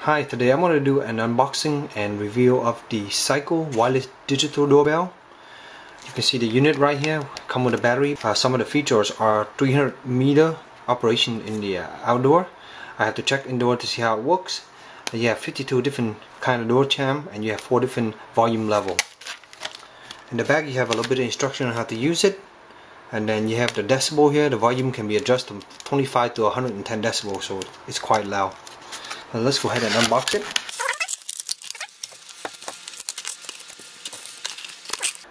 Hi, today I'm going to do an unboxing and review of the Saicoo wireless digital doorbell. You can see the unit right here, come with a battery. Some of the features are 300-meter operation in the outdoor. I have to check indoor to see how it works. You have 52 different kind of door chime and you have 4 different volume level. In the back you have a little bit of instruction on how to use it. And then you have the decibel here. The volume can be adjusted from 25 to 110 decibels, so it's quite loud. Now let's go ahead and unbox it.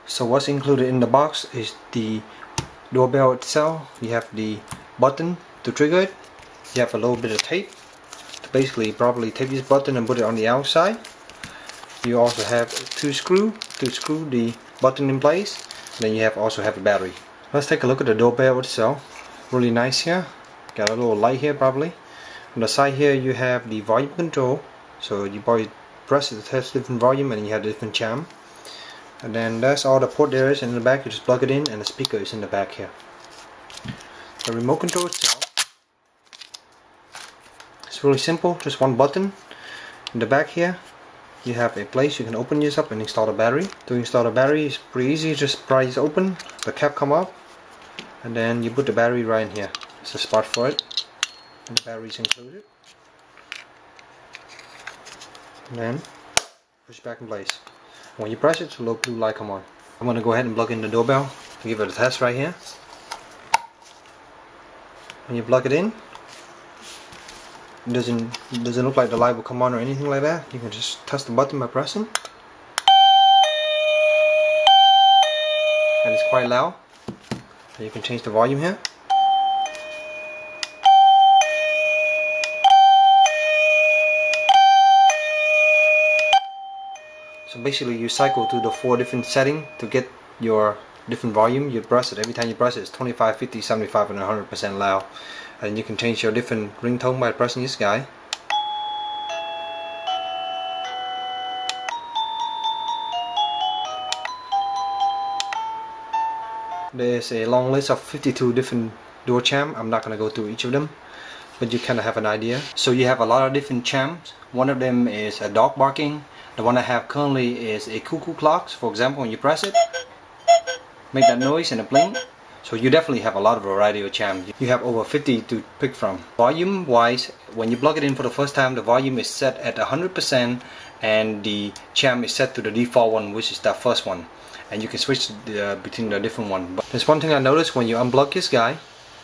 So what's included in the box is the doorbell itself. You have the button to trigger it. You have a little bit of tape to basically properly tape this button and put it on the outside. You also have two screws to screw the button in place. Then you also have a battery. Let's take a look at the doorbell itself. Really nice here. Got a little light here probably. On the side here you have the volume control, so you probably press it to test different volume and you have different chime. And then that's all the port there is, and in the back you just plug it in and the speaker is in the back here. The remote control itself, it's really simple, just one button. In the back here you have a place you can open this up and install the battery. To install the battery is pretty easy, just pry it open, the cap come up, and then you put the battery right in here. It's a spot for it. And the battery is included. And then push back in place. When you press it, a little blue light come on. I'm going to go ahead and plug in the doorbell to give it a test right here. When you plug it in, it doesn't look like the light will come on or anything like that. You can just touch the button by pressing, and it's quite loud. And you can change the volume here. So basically you cycle through the 4 different settings to get your different volume. You press it, every time you press it, it's 25, 50, 75 and 100% loud. And you can change your different ringtone by pressing this guy. There's a long list of 52 different door chime. I'm not going to go through each of them, but you kind of have an idea. So you have a lot of different chimes. One of them is a dog barking. The one I have currently is a cuckoo clock. For example, when you press it, make that noise and a bling. So you definitely have a lot of variety of chimes. You have over 50 to pick from. Volume wise, when you plug it in for the first time, the volume is set at 100% and the chime is set to the default one, which is that first one. And you can switch between the different one. But there's one thing I noticed: when you unplug this guy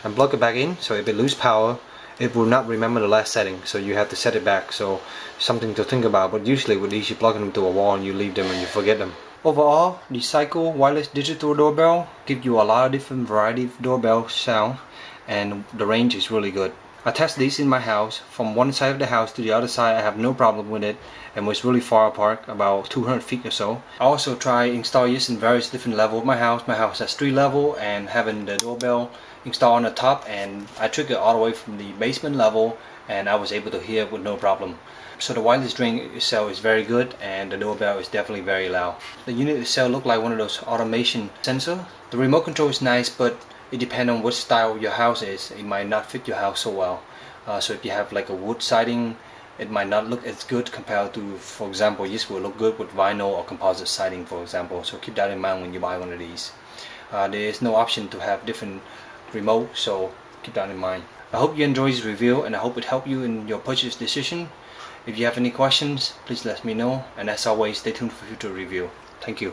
and plug it back in, so if it loses power, it will not remember the last setting, so you have to set it back. So something to think about, but usually with these you plug them to a wall and you leave them and you forget them. Overall, the Saicoo wireless digital doorbell gives you a lot of different variety of doorbell sound, and the range is really good. I tested these in my house. From one side of the house to the other side I have no problem with it, and was really far apart, about 200 feet or so. I also try install this in various different levels of my house. My house has 3 levels, and having the doorbell installed on the top, and I took it all the way from the basement level and I was able to hear it with no problem. So the wireless ring itself is very good, and the doorbell is definitely very loud. The unit itself looks like one of those automation sensor. The remote control is nice, but it depends on what style your house is. It might not fit your house so well. So if you have like a wood siding, it might not look as good compared to, for example, this will look good with vinyl or composite siding, for example. So keep that in mind when you buy one of these. There is no option to have different remote, so keep that in mind. I hope you enjoyed this review, and I hope it helped you in your purchase decision. If you have any questions, please let me know, and as always, stay tuned for future review. Thank you.